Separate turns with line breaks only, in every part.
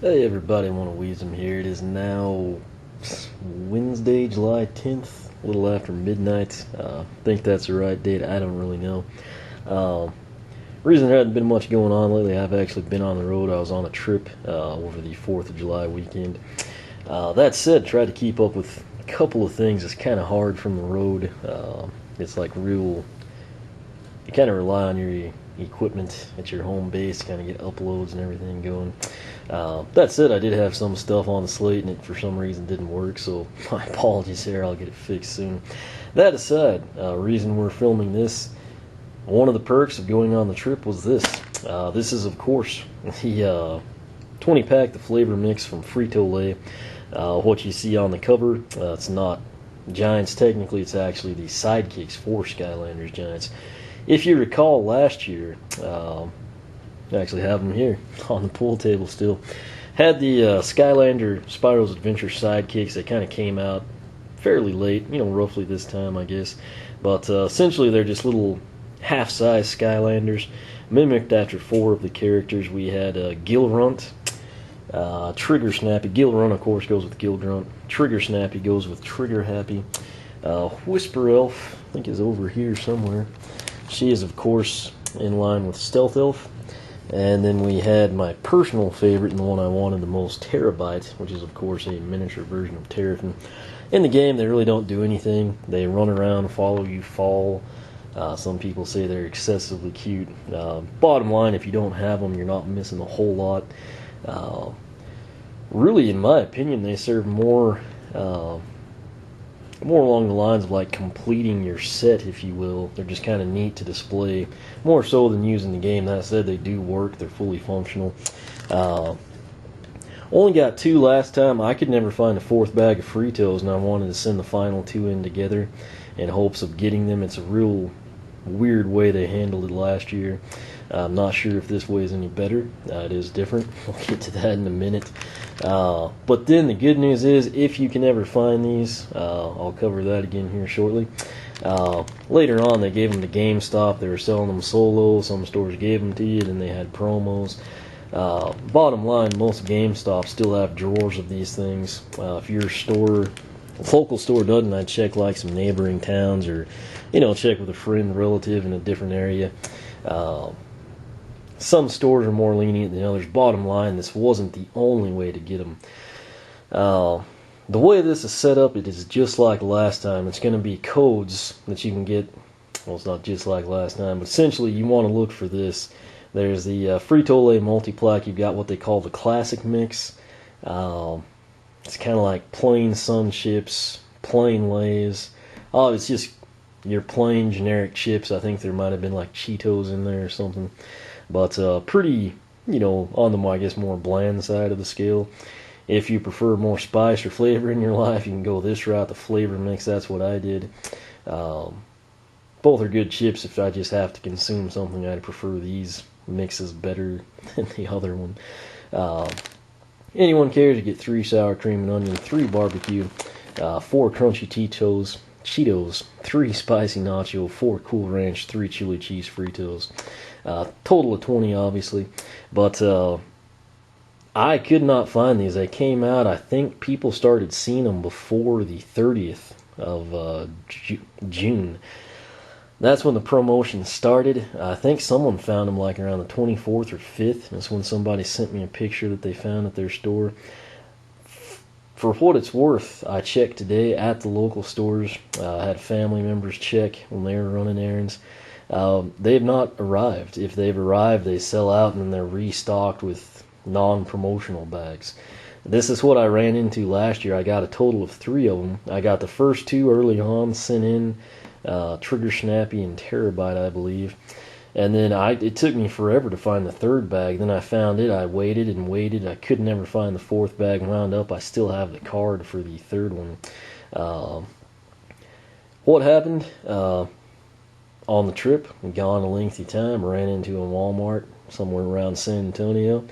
Hey everybody, I want to wheeze them here. It is now Wednesday, July 10th, a little after midnight. I think that's the right date. I don't really know. Um, reason there hasn't been much going on lately, I've actually been on the road. I was on a trip over the 4th of July weekend. That said, tried to keep up with a couple of things. It's kind of hard from the road. It's like real, you kind of rely on your equipment at your home base to kind of get uploads and everything going. That said, I did have some stuff on the slate and it for some reason didn't work, so my apologies here. I'll get it fixed soon. That aside, reason we're filming this, one of the perks of going on the trip was this. This is, of course, the 20-pack, the flavor mix from Frito-Lay. What you see on the cover, it's not Giants technically, it's actually the Sidekicks for Skylanders Giants. If you recall last year, I actually have them here on the pool table still. Had the Skylander Spyro's Adventure Sidekicks. They kind of came out fairly late, roughly this time, I guess. But essentially, they're just little half-size Skylanders, mimicked after 4 of the characters. We had Gilrunt, Trigger Snappy. Gilrunt, of course, goes with Gilgrunt. Trigger Snappy goes with Trigger Happy. Whisper Elf, I think, is over here somewhere. She is, of course, in line with Stealth Elf. And then we had my personal favorite and the one I wanted the most, Terabyte, which is, of course, a miniature version of Terrapin. In the game, they really don't do anything. They run around, follow you, fall. Some people say they're excessively cute. Bottom line, if you don't have them, you're not missing a whole lot. Really, in my opinion, they serve more along the lines of like completing your set, if you will. They're just kind of neat to display, more so than using the game. That said, they do work. They're fully functional. Only got 2 last time. I could never find a 4th bag of Fritos, and I wanted to send the final 2 in together in hopes of getting them. It's a real weird way they handled it last year. I'm not sure if this way is any better. It is different. We'll get to that in a minute. But then the good news is, if you can ever find these, I'll cover that again here shortly. Later on, they gave them to GameStop. They were selling them solo. Some stores gave them to you, and they had promos. Bottom line, most GameStop still have drawers of these things. If your store, local store doesn't, I'd check like some neighboring towns, or check with a friend, relative in a different area. Some stores are more lenient than others. Bottom line, this wasn't the only way to get them. The way this is set up, it is just like last time. It's going to be codes that you can get. Well, it's not just like last time, but essentially you want to look for this. There's the Frito-Lay multiplack. You've got what they call the classic mix. It's kind of like plain Sun chips, plain Lays. Oh, it's just your plain generic chips. I think there might have been like Cheetos in there or something. But pretty, on the, I guess, more bland side of the scale. If you prefer more spice or flavor in your life, you can go this route, the flavor mix. That's what I did. Both are good chips. If I just have to consume something, I'd prefer these mixes better than the other one. Anyone cares, you get 3 sour cream and onion, 3 barbecue, 4 crunchy Cheetos, 3 spicy nacho, 4 cool ranch, 3 chili cheese Fritos. Total of 20, obviously. But I could not find these. They came out, I think people started seeing them before the 30th of June. That's when the promotion started. I think someone found them like around the 24th or 5th. That's when somebody sent me a picture that they found at their store. For what it's worth, I checked today at the local stores. I had family members check when they were running errands. They have not arrived. If they've arrived, they sell out and then they're restocked with non-promotional bags. This is what I ran into last year. I got a total of 3 of them. I got the first 2 early on sent in, Trigger Snappy and Terabyte, I believe. And then it took me forever to find the 3rd bag. Then I found it. I waited and waited. I could never find the 4th bag. Wound up, I still have the card for the 3rd one. What happened? On the trip, gone a lengthy time, ran into a Walmart somewhere around San Antonio.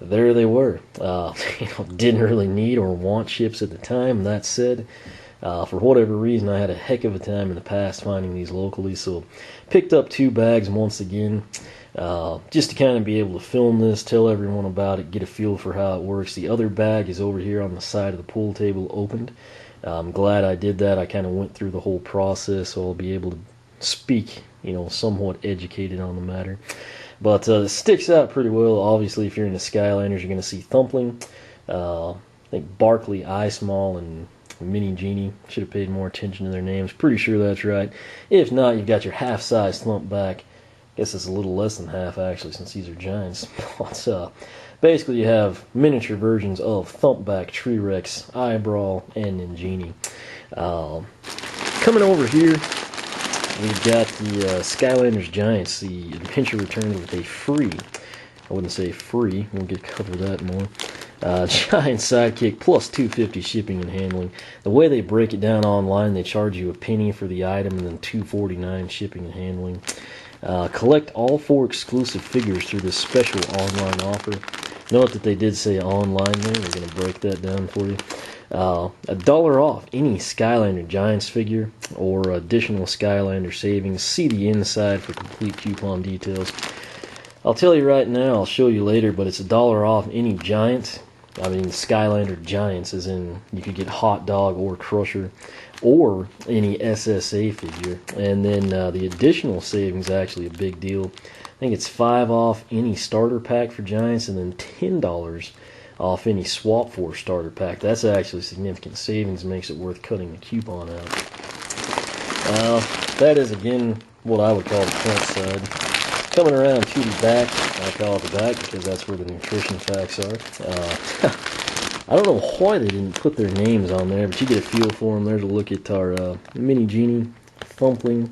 There they were. Didn't really need or want chips at the time. That said, for whatever reason, I had a heck of a time in the past finding these locally, so picked up 2 bags once again. just to kind of be able to film this, tell everyone about it, get a feel for how it works. The other bag is over here on the side of the pool table opened. I'm glad I did that. I kind of went through the whole process, so I'll be able to speak, somewhat educated on the matter. But it sticks out pretty well. Obviously, if you're into Skylanders, you're going to see Thumpling. I think Barkley, Eye-Brawl, and Mini Genie. Should have paid more attention to their names. Pretty sure that's right. If not, you've got your half-size Thumpback. Guess it's a little less than half, actually, since these are giants. But basically, you have miniature versions of Thumpback, T-Rex, Eye-Brawl, and Ningini. Coming over here, we've got the Skylanders Giants, the Adventure Return with a free, I wouldn't say free, we'll cover that more, Giant Sidekick plus $2.50 shipping and handling. The way they break it down online, they charge you a penny for the item and then $2.49 shipping and handling. Collect all 4 exclusive figures through this special online offer. Note that they did say online there. We're going to break that down for you. $1 off any Skylander Giants figure or additional Skylander savings. See the inside for complete coupon details. I'll tell you right now, I'll show you later, but it's $1 off any Giant. I mean Skylander Giants, as in you could get Hot Dog or Crusher or any SSA figure. And then the additional savings, actually a big deal. I think it's $5 off any starter pack for Giants and then $10 off any Swap Force starter pack. That's actually significant savings, makes it worth cutting the coupon out. That is, again, what I would call the front side. Coming around to the back, I call it the back because that's where the nutrition facts are. I don't know why they didn't put their names on there, but you get a feel for them. There's a look at our Mini Genie, Thumpling,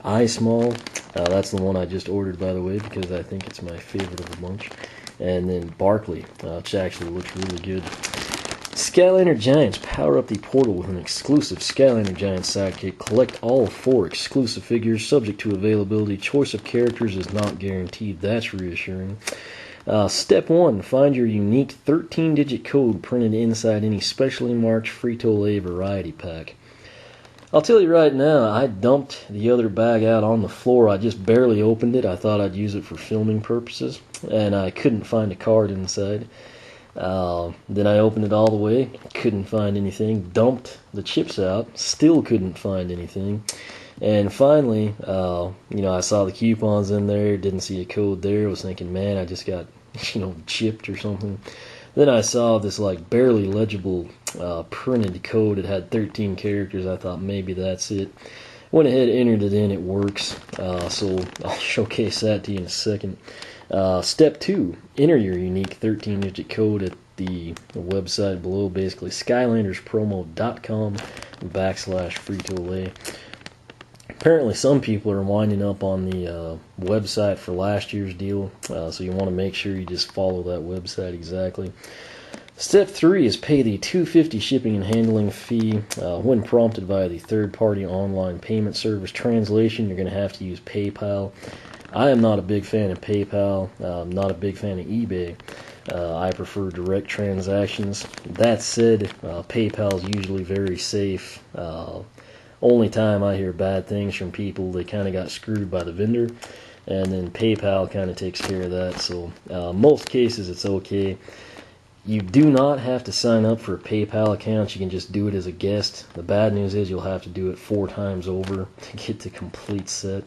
Eye-Brawl. That's the one I just ordered, by the way, because I think it's my favorite of the bunch. And then Barkley, which actually looks really good. Skylander Giants, power up the portal with an exclusive Skylander Giants sidekick. Collect all 4 exclusive figures, subject to availability. Choice of characters is not guaranteed. That's reassuring. Step 1, find your unique 13-digit code printed inside any specially marked Frito-Lay variety pack. I'll tell you right now, I dumped the other bag out on the floor. I just barely opened it. I thought I'd use it for filming purposes, and I couldn't find a card inside. Then I opened it all the way, couldn't find anything. Dumped the chips out, still couldn't find anything. And finally, I saw the coupons in there, didn't see a code there. I was thinking, man, I just got, chipped or something. Then I saw this barely legible printed code. It had 13 characters. I thought maybe that's it. Went ahead, entered it in. It works. So I'll showcase that to you in a second. Step 2, enter your unique 13-digit code at the website below, basically skylanderspromo.com/Frito-Lay. Apparently some people are winding up on the website for last year's deal, so you want to make sure you just follow that website exactly. Step 3 is pay the $2.50 shipping and handling fee when prompted via the third-party online payment service. Translation, you're going to have to use PayPal. I am not a big fan of PayPal. I'm not a big fan of eBay. I prefer direct transactions. That said, PayPal is usually very safe. Only time I hear bad things from people, they kind of got screwed by the vendor, and then PayPal kind of takes care of that. So most cases it's okay. You do not have to sign up for a PayPal account. You can just do it as a guest. The bad news is you'll have to do it 4 times over to get the complete set.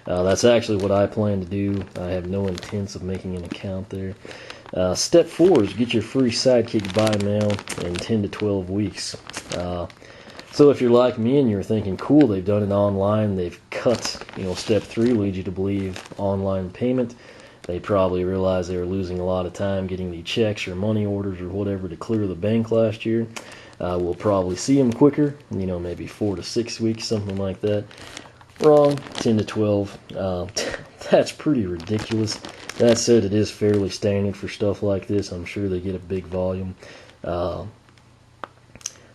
That's actually what I plan to do. I have no intents of making an account there. Step 4 is get your free Sidekick by mail in 10 to 12 weeks. So if you're like me and you're thinking, cool, they've done it online, they've cut, step 3 leads you to believe online payment. They probably realized they were losing a lot of time getting the checks or money orders or whatever to clear the bank last year. We'll probably see them quicker, maybe 4 to 6 weeks, something like that. Wrong, 10 to 12. That's pretty ridiculous. That said, it is fairly standard for stuff like this. I'm sure they get a big volume.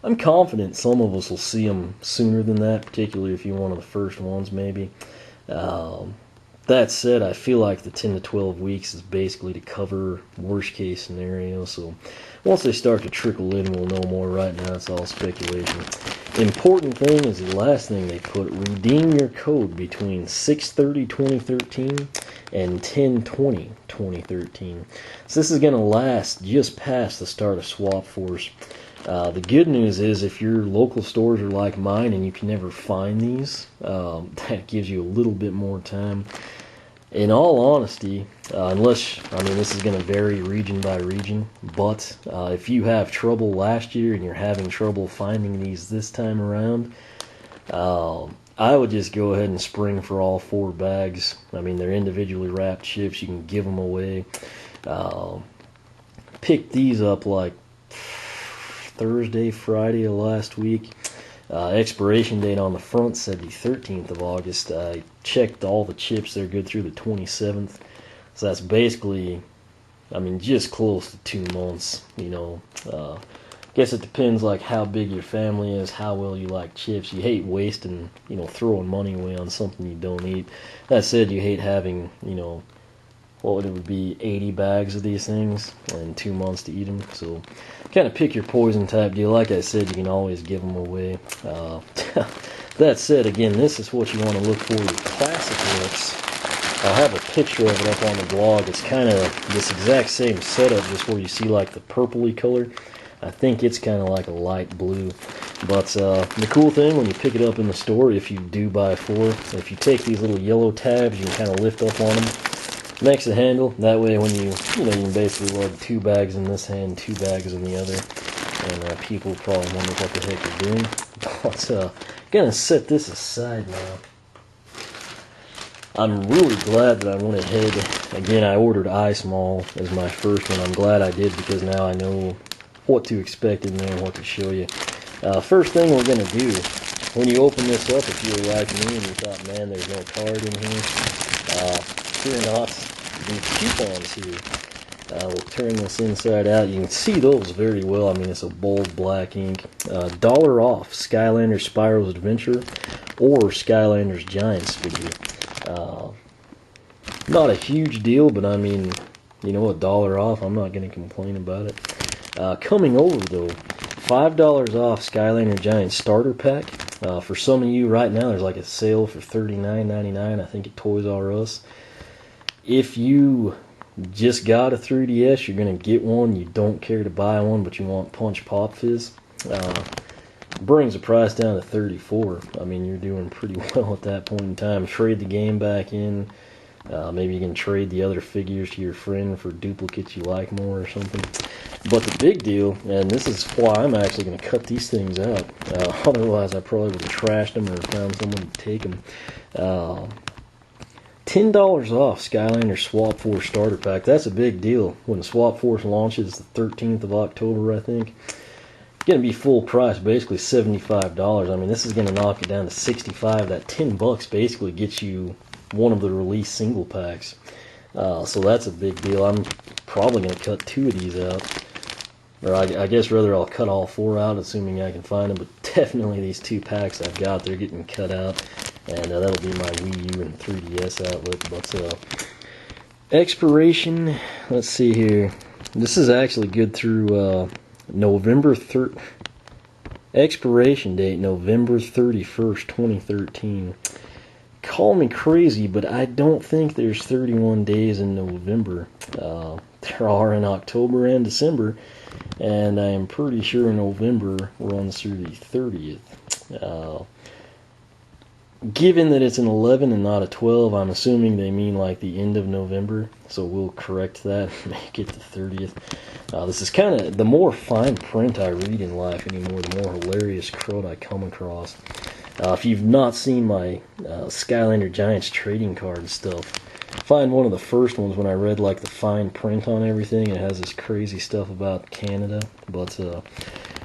I'm confident some of us will see them sooner than that, particularly if you're one of the first ones, maybe. That said, I feel like the 10 to 12 weeks is basically to cover worst case scenario. So once they start to trickle in, we'll know more. Right now, it's all speculation. Important thing is the last thing they put: redeem your code between 6/30/2013 and 10/20/2013. So this is going to last just past the start of Swap Force. The good news is if your local stores are like mine and you can never find these, that gives you a little bit more time. In all honesty, unless, I mean, this is going to vary region by region, but if you have trouble last year and you're having trouble finding these this time around, I would just go ahead and spring for all 4 bags. I mean, they're individually wrapped chips. You can give them away. Picked these up like Thursday, Friday of last week. Expiration date on the front said the 13th of August. I checked all the chips. They're good through the 27th. So that's basically, I mean, just close to 2 months, you know. Guess it depends like how big your family is, how well you like chips. You hate wasting, you know, throwing money away on something you don't eat. That said, you hate having, you know, what would it be, 80 bags of these things and 2 months to eat them. So kind of pick your poison type deal. Like I said, you can always give them away. That said, again, this is what you want to look for, your classic looks. I'll have a picture of it up on the blog. It's kind of this exact same setup, just where you see like the purpley color. I think it's kind of like a light blue. But the cool thing when you pick it up in the store, if you do buy 4, if you take these little yellow tabs, you can kind of lift up on them. Makes a handle. That way when you can basically lug 2 bags in this hand, 2 bags in the other. And people probably wonder what the heck you're doing. But gonna set this aside now. I'm really glad that I went ahead. Again, I ordered Eye-Small as my first one. I'm glad I did because now I know what to expect in there and what to show you. First thing we're going to do, when you open this up, if you were like me and you thought, man, there's no card in here, fear not, the coupons here. We'll turn this inside out. You can see those very well. I mean, it's a bold black ink. $1 off Skylanders Spyro's Adventure or Skylanders Giants figure. Not a huge deal, but I mean, you know, $1 off, I'm not going to complain about it. Coming over though, $5 off Skylander Giant Starter Pack. For some of you right now, there's like a sale for $39.99, I think at Toys R Us. If you just got a 3DS, you're going to get one. You don't care to buy one, but you want Punch Pop Fizz. Brings the price down to $34. I mean, you're doing pretty well at that point in time. Trade the game back in. Maybe you can trade the other figures to your friend for duplicates you like more or something. But the big deal, and this is why I'm actually going to cut these things out. Otherwise, I probably would have trashed them or found someone to take them. $10 off Skylanders Swap Force Starter Pack. That's a big deal. When Swap Force launches the 13th of October, I think. Going to be full price, basically $75. I mean, this is going to knock it down to $65. That $10 basically gets you one of the release single packs. So that's a big deal. I'm probably going to cut 2 of these out. Or I guess rather I'll cut all 4 out, assuming I can find them. But definitely these 2 packs I've got, they're getting cut out. And that'll be my Wii U and 3DS outlet. But expiration, let's see here. This is actually good through November 3rd. Expiration date, November 31st, 2013. Call me crazy, but I don't think there's 31 days in November. There are in October and December, and I am pretty sure November runs through the 30th. Given that it's an 11 and not a 12, I'm assuming they mean like the end of November, so we'll correct that and make it the 30th. This is kind of, the more fine print I read in life anymore, the more hilarious crud I come across. If you've not seen my Skylander Giants trading card stuff, find one of the first ones when I read like the fine print on everything. It has this crazy stuff about Canada. But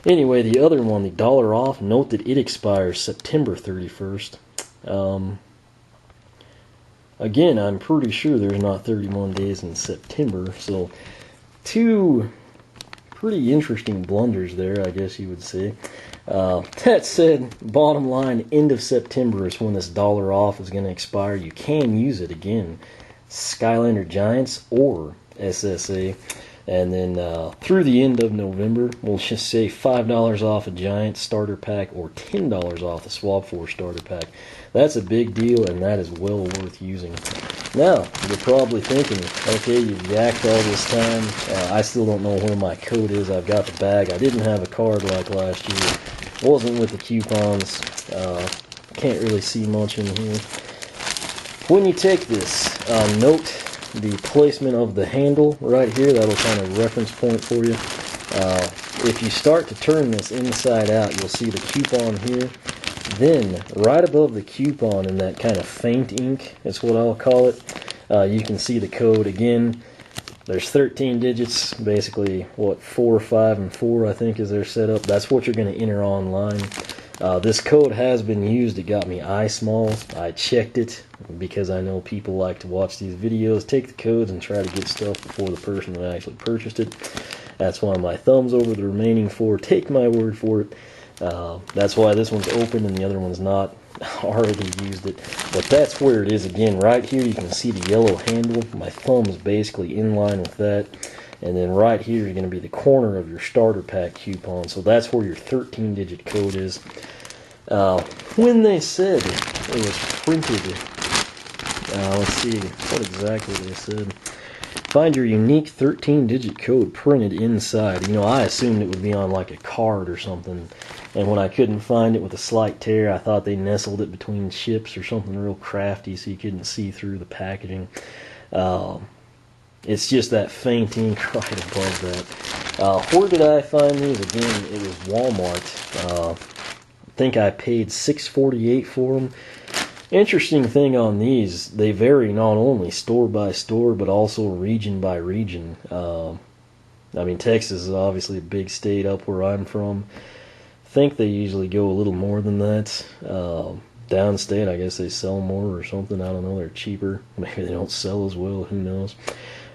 anyway, the other one, the $1 off, note that it expires September 31st. Again, I'm pretty sure there's not 31 days in September, so 2 pretty interesting blunders there, I guess you would say. That said, bottom line, end of September is when this $1 off is going to expire. You can use it again, Skylander Giants or SSA. And then through the end of November, we'll just say $5 off a Giant starter pack or $10 off the Swap Force starter pack. That's a big deal, and that is well worth using. Now, you're probably thinking, okay, you've yacked all this time. I still don't know where my code is. I've got the bag. I didn't have a card like last year. Wasn't with the coupons. Can't really see much in here. When you take this, note the placement of the handle right here. That'll kind of reference point for you. If you start to turn this inside out, you'll see the coupon here. Then, right above the coupon in that kind of faint ink, is what I'll call it, you can see the code. Again, there's 13 digits, basically, what, 4, 5, and 4, I think, is their setup. That's what you're going to enter online. This code has been used. It got me eye small. I checked it because I know people like to watch these videos, take the codes, and try to get stuff before the person that actually purchased it. That's why my thumbs over the remaining 4. Take my word for it. That's why this one's open and the other one's not. Already used it. But that's where it is. Again, right here you can see the yellow handle. My thumb is basically in line with that. And then right here is going to be the corner of your starter pack coupon. So that's where your 13-digit code is. When they said it was printed, let's see what exactly they said. Find your unique 13-digit code printed inside. You know, I assumed it would be on like a card or something. And when I couldn't find it with a slight tear, I thought they nestled it between chips or something real crafty so you couldn't see through the packaging. It's just that faint ink right above that. Where did I find these? Again, it was Walmart. I think I paid $6.48 for them. Interesting thing on these, they vary not only store by store, but also region by region. I mean, Texas is obviously a big state up where I'm from. I think they usually go a little more than that. Downstate, I guess they sell more or something. I don't know. They're cheaper. Maybe they don't sell as well. Who knows?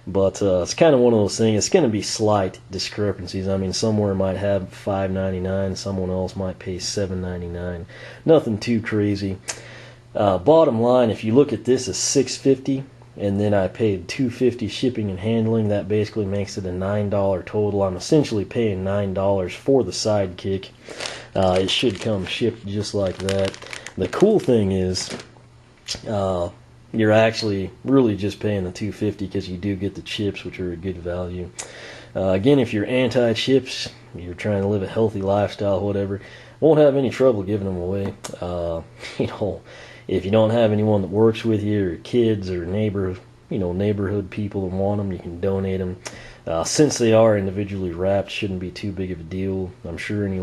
But it's kind of one of those things. It's going to be slight discrepancies. I mean, somewhere might have $5.99. Someone else might pay $7.99. Nothing too crazy. Bottom line, if you look at this as $6.50, and then I paid $2.50 shipping and handling, that basically makes it a $9 total. I'm essentially paying $9 for the Sidekick. It should come shipped just like that. The cool thing is, you're actually really just paying the $2.50 because you do get the chips, which are a good value. Again, if you're anti-chips, you're trying to live a healthy lifestyle, whatever, won't have any trouble giving them away. You know, if you don't have anyone that works with you, or kids, or neighborhood people that want them, you can donate them. Since they are individually wrapped, shouldn't be too big of a deal. I'm sure any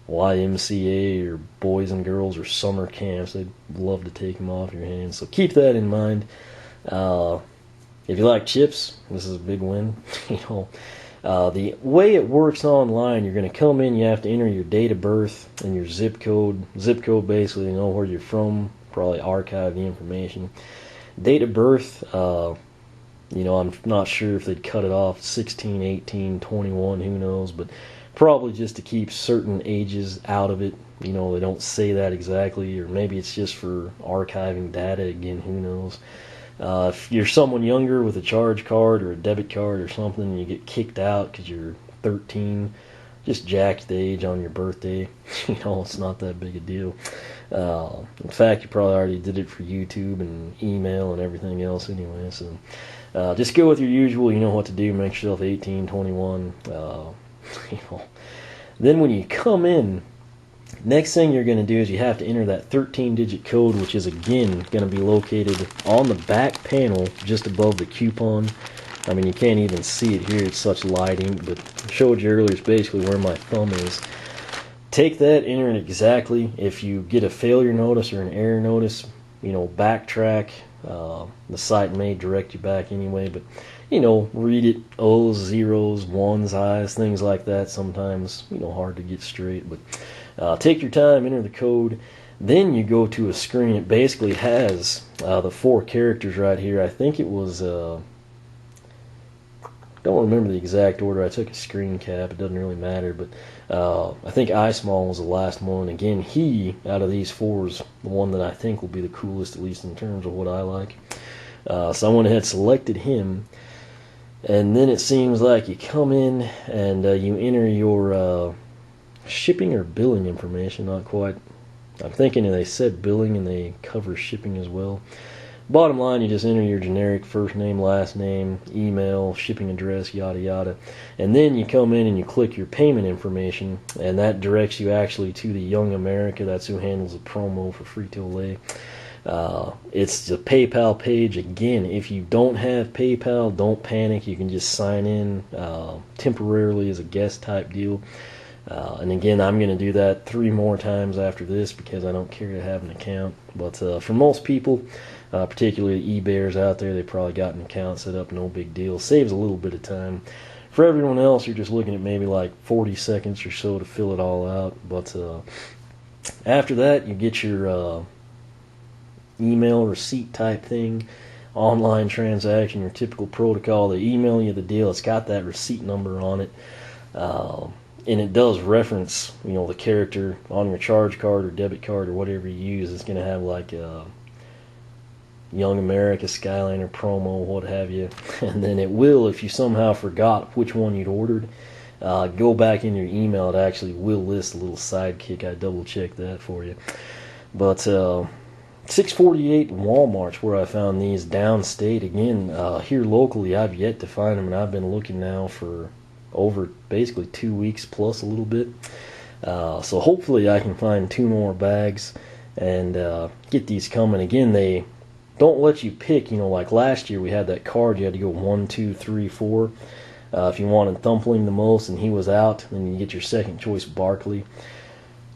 YMCA or Boys and Girls or summer camps, they'd love to take them off your hands. So keep that in mind. If you like chips, this is a big win. The way it works online, you're going to come in, you have to enter your date of birth and your zip code. Zip code basically, you know where you're from, probably archive the information. Date of birth, I'm not sure if they'd cut it off 16, 18, 21, who knows, but probably just to keep certain ages out of it. They don't say that exactly, or maybe it's just for archiving data, again, who knows. If you're someone younger with a charge card or a debit card or something, and you get kicked out because you're 13, just jack the age on your birthday. It's not that big a deal. In fact, you probably already did it for YouTube and email and everything else anyway. So just go with your usual. You know what to do. Make yourself 18, 21. Then when you come in, next thing you're going to do is you have to enter that 13-digit code, which is again going to be located on the back panel just above the coupon. I mean, you can't even see it here, it's such lighting, but I showed you earlier, it's basically where my thumb is. Take that, enter it exactly. If you get a failure notice or an error notice, backtrack. The site may direct you back anyway, but read it. O's, zeros, ones, I's, things like that. Sometimes hard to get straight, but take your time, enter the code. Then you go to a screen. It basically has the 4 characters right here. I think it was don't remember the exact order. I took a screen cap. It doesn't really matter, but I think Eye-Small was the last one. Again, he, out of these 4, is the one that I think will be the coolest, at least in terms of what I like. So I went ahead and selected him, and then it seems like you come in and you enter your shipping or billing information. Not quite I'm thinking they said billing and they cover shipping as well. Bottom line, you just enter your generic first name, last name, email, shipping address, yada yada, and then you come in and you click your payment information, and that directs you actually to the Young America. That's who handles the promo for Frito-Lay. It's the PayPal page. Again, if you don't have PayPal, don't panic. You can just sign in temporarily as a guest type deal. And again, I'm going to do that 3 more times after this because I don't care to have an account. But for most people, particularly the eBayers out there, they probably got an account set up, no big deal. Saves a little bit of time. For everyone else, you're just looking at maybe like 40 seconds or so to fill it all out. But after that, you get your email receipt type thing, online transaction, your typical protocol. They email you the deal. It's got that receipt number on it. And it does reference, the character on your charge card or debit card or whatever you use. It's going to have like a Young America, Skylander promo, what have you. And then it will, if you somehow forgot which one you'd ordered, go back in your email. It actually will list a little sidekick. I double-checked that for you. But 648 Walmart's where I found these downstate. Again, here locally, I've yet to find them, and I've been looking now for over basically 2 weeks plus a little bit. So hopefully I can find 2 more bags and get these coming. Again, they don't let you pick, like last year we had that card, you had to go 1, 2, 3, 4. If you wanted Thumpling the most and he was out, then you get your second choice Barkley.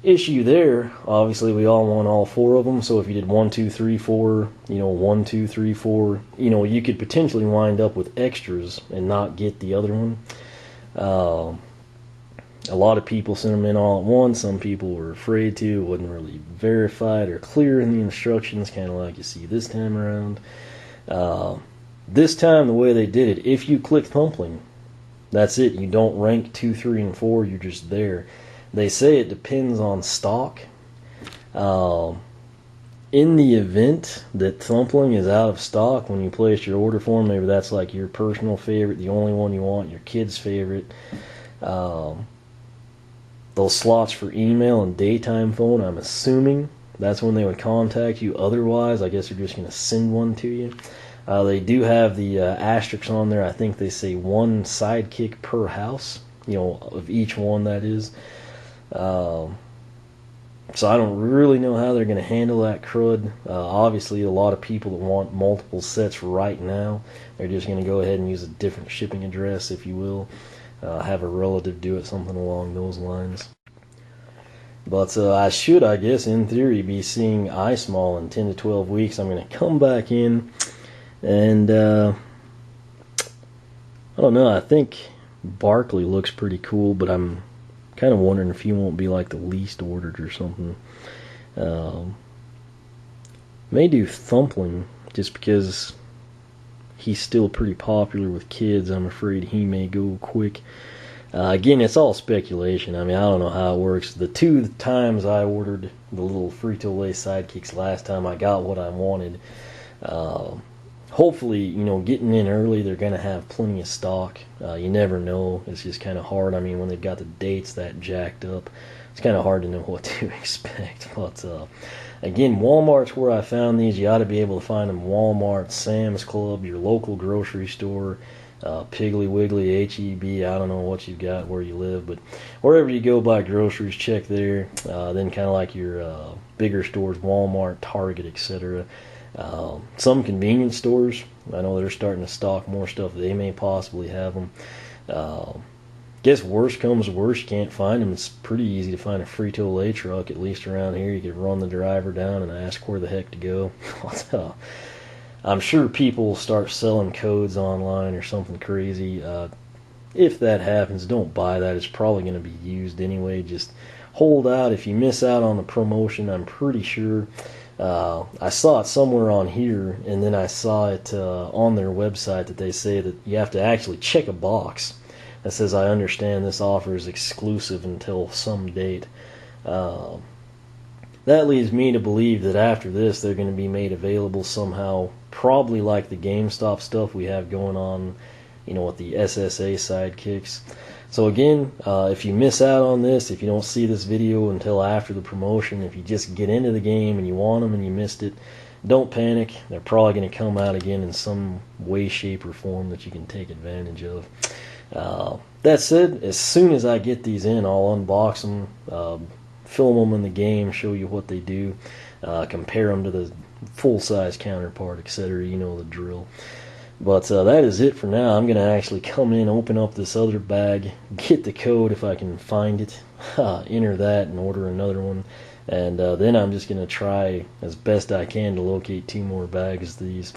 Issue there, obviously we all want all 4 of them, so if you did 1, 2, 3, 4, 1, 2, 3, 4, you could potentially wind up with extras and not get the other one. A lot of people sent them in all at once. Some people were afraid to. It wasn't really verified or clear in the instructions, kind of like you see this time around. This time, the way they did it, if you click Thumpling, that's it. You don't rank 2, 3, and 4. You're just there. They say it depends on stock. In the event that Thumpling is out of stock when you place your order form, maybe that's like your personal favorite, the only one you want, your kid's favorite. Those slots for email and daytime phone, I'm assuming that's when they would contact you. Otherwise, I guess they're just going to send one to you. They do have the asterisks on there. I think they say 1 sidekick per house, of each one, that is. So I don't really know how they're going to handle that crud. Obviously, a lot of people that want multiple sets right now, they're just going to go ahead and use a different shipping address, if you will. Have a relative do it, something along those lines. But I should, I guess, in theory, be seeing Eye-Brawl in 10 to 12 weeks. I'm going to come back in, and I don't know, I think Barkley looks pretty cool, but I'm kind of wondering if he won't be like the least ordered or something. May do Thumpling just because he's still pretty popular with kids. I'm afraid he may go quick. Again, it's all speculation. I mean, I don't know how it works. The 2 times I ordered the little Frito-Lay sidekicks last time, I got what I wanted. Hopefully, getting in early, they're going to have plenty of stock. You never know. It's just kind of hard. I mean, when they've got the dates that jacked up, it's kind of hard to know what to expect. But again, Walmart's where I found these. You ought to be able to find them Walmart, Sam's Club, your local grocery store, Piggly Wiggly, H-E-B. I don't know what you've got where you live, but wherever you go buy groceries, check there. Then kind of like your bigger stores, Walmart, Target, etc. Some convenience stores, I know they're starting to stock more stuff. They may possibly have them. Guess worst comes to worst, you can't find them. It's pretty easy to find a Frito-Lay truck, at least around here. You could run the driver down and ask where the heck to go. I'm sure people will start selling codes online or something crazy. If that happens, don't buy that. It's probably going to be used anyway. Just hold out. If you miss out on the promotion, I'm pretty sure. I saw it somewhere on here, and then I saw it on their website that they say that you have to actually check a box that says, I understand this offer is exclusive until some date. That leads me to believe that after this, they're going to be made available somehow, probably like the GameStop stuff we have going on, with the SSA sidekicks. So again, if you miss out on this, if you don't see this video until after the promotion, if you just get into the game and you want them and you missed it, don't panic. They're probably going to come out again in some way, shape, or form that you can take advantage of. That said, as soon as I get these in, I'll unbox them, film them in the game, show you what they do, compare them to the full-size counterpart, etc. You know the drill. But that is it for now. I'm going to actually come in, open up this other bag, get the code if I can find it, enter that and order another one. And then I'm just going to try as best I can to locate 2 more bags of these.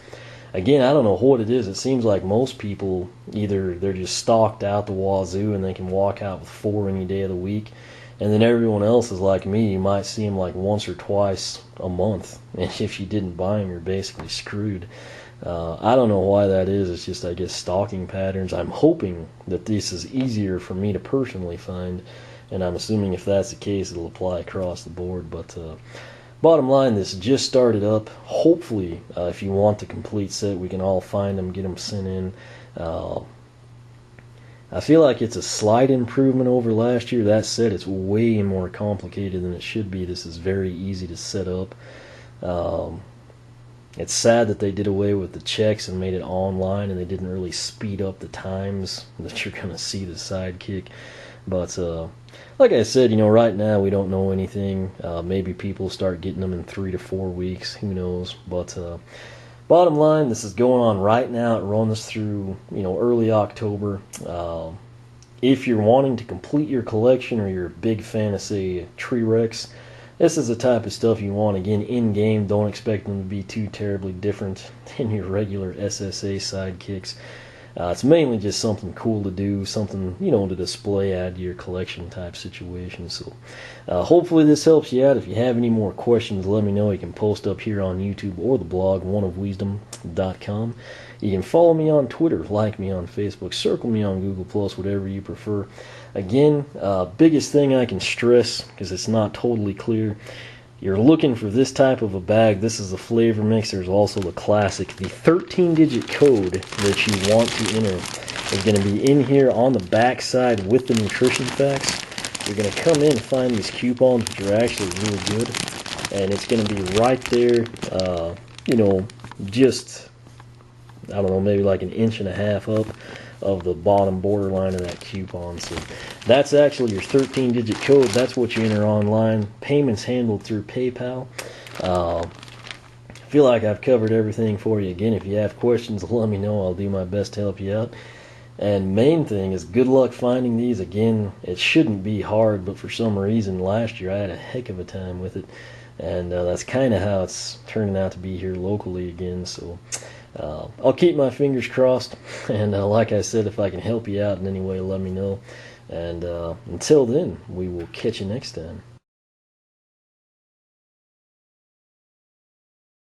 Again, I don't know what it is. It seems like most people, either they're just stocked out the wazoo and they can walk out with 4 any day of the week. And then everyone else is like me. You might see them like once or twice a month. And if you didn't buy them, you're basically screwed. I don't know why that is. It's just, I guess, stocking patterns. I'm hoping that this is easier for me to personally find, and I'm assuming if that's the case, it'll apply across the board. But bottom line, this just started up. Hopefully, if you want the complete set, we can all find them, get them sent in. I feel like it's a slight improvement over last year. That said, it's way more complicated than it should be. This is very easy to set up. It's sad that they did away with the checks and made it online, and they didn't really speed up the times that you're going to see the Sidekick. But like I said, you know, right now we don't know anything. Maybe people start getting them in 3 to 4 weeks. Who knows? But bottom line, this is going on right now. It runs through, you know, early October. If you're wanting to complete your collection, or you're a big fan of, say, Tree Rex, this is the type of stuff you want. Again, in-game, don't expect them to be too terribly different than your regular SSA Sidekicks. It's mainly just something cool to do, something, you know, to display, add to your collection type situation. So hopefully this helps you out. If you have any more questions, let me know. You can post up here on YouTube or the blog, oneofwisdom.com. You can follow me on Twitter, like me on Facebook, circle me on Google+, whatever you prefer. Again, biggest thing I can stress, because it's not totally clear, you're looking for this type of a bag. This is the flavor mix. There's also the classic. The 13-digit code that you want to enter is going to be in here on the back side with the nutrition facts. You're going to come in and find these coupons, which are actually really good. And it's going to be right there, you know, just, I don't know, maybe like 1.5 inches up of the bottom borderline of that coupon. So that's actually your 13-digit code. That's what you enter online. Payments handled through PayPal. I feel like I've covered everything for you. Again, if you have questions, let me know. I'll do my best to help you out. And main thing is good luck finding these. Again, it shouldn't be hard, but for some reason last year I had a heck of a time with it. And that's kind of how it's turning out to be here locally again. So I'll keep my fingers crossed, and like I said, if I can help you out in any way, let me know. And until then, we will catch you next time.